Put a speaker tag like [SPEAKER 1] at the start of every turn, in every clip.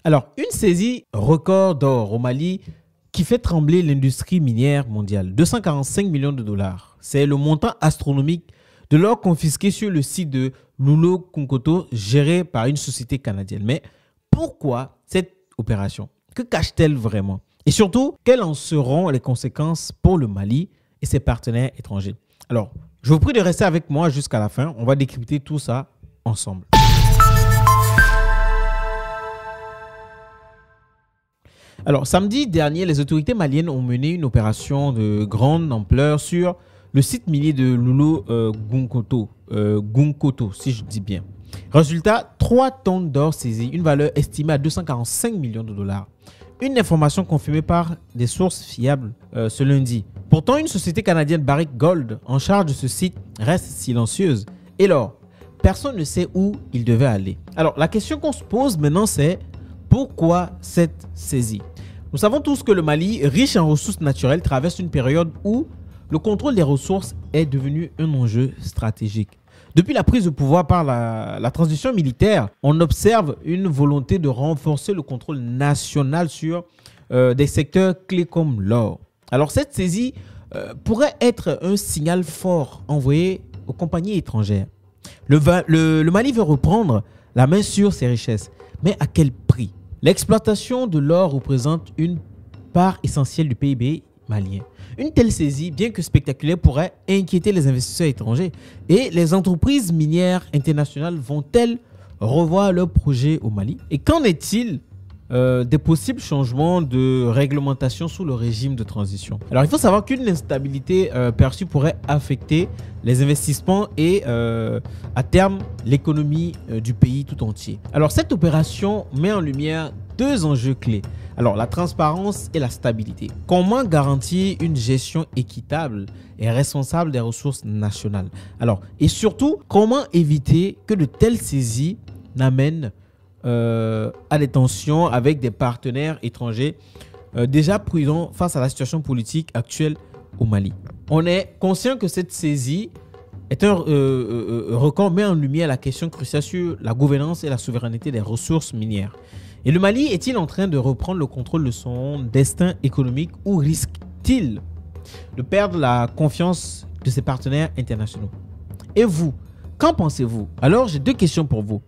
[SPEAKER 1] Alors, une saisie record d'or au Mali qui fait trembler l'industrie minière mondiale. 245 millions de dollars. C'est le montant astronomique de l'or confisqué sur le site de Loulo-Kounkoto, géré par une société canadienne. Mais pourquoi cette opération? Que cache-t-elle vraiment? Et surtout, quelles en seront les conséquences pour le Mali et ses partenaires étrangers? Alors, je vous prie de rester avec moi jusqu'à la fin. On va décrypter tout ça ensemble. Alors, samedi dernier, les autorités maliennes ont mené une opération de grande ampleur sur le site minier de Loulo-Kounkoto, si je dis bien. Résultat, 3 tonnes d'or saisies, une valeur estimée à 245 millions de dollars. Une information confirmée par des sources fiables ce lundi. Pourtant, une société canadienne, Barrick Gold, en charge de ce site, reste silencieuse. Et alors, personne ne sait où il devait aller. Alors, la question qu'on se pose maintenant, c'est pourquoi cette saisie? Nous savons tous que le Mali, riche en ressources naturelles, traverse une période où le contrôle des ressources est devenu un enjeu stratégique. Depuis la prise de pouvoir par la transition militaire, on observe une volonté de renforcer le contrôle national sur des secteurs clés comme l'or. Alors cette saisie pourrait être un signal fort envoyé aux compagnies étrangères. Le Mali veut reprendre la main sur ses richesses, mais à quel prix? L'exploitation de l'or représente une part essentielle du PIB malien. Une telle saisie, bien que spectaculaire, pourrait inquiéter les investisseurs étrangers. Et les entreprises minières internationales vont-elles revoir leurs projets au Mali? Et qu'en est-il des possibles changements de réglementation sous le régime de transition? Alors, il faut savoir qu'une instabilité perçue pourrait affecter les investissements et à terme l'économie du pays tout entier. Alors, cette opération met en lumière 2 enjeux clés. Alors, la transparence et la stabilité. Comment garantir une gestion équitable et responsable des ressources nationales? Alors, et surtout, comment éviter que de telles saisies n'amènent à des tensions avec des partenaires étrangers déjà prudents face à la situation politique actuelle au Mali? On est conscient que cette saisie est un record, met en lumière la question cruciale sur la gouvernance et la souveraineté des ressources minières. Et le Mali est-il en train de reprendre le contrôle de son destin économique ou risque-t-il de perdre la confiance de ses partenaires internationaux? Et vous, qu'en pensez-vous? Alors, j'ai 2 questions pour vous.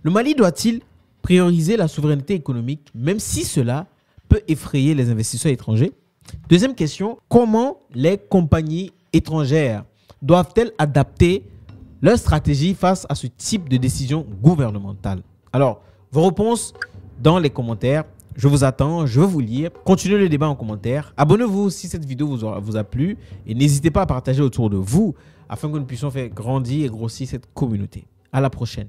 [SPEAKER 1] Le Mali doit-il prioriser la souveraineté économique, même si cela peut effrayer les investisseurs étrangers? Deuxième question, comment les compagnies étrangères doivent-elles adapter leur stratégie face à ce type de décision gouvernementale? Alors, vos réponses dans les commentaires. Je vous attends, je veux vous lire. Continuez le débat en commentaire. Abonnez-vous si cette vidéo vous a plu. Et n'hésitez pas à partager autour de vous afin que nous puissions faire grandir et grossir cette communauté. À la prochaine.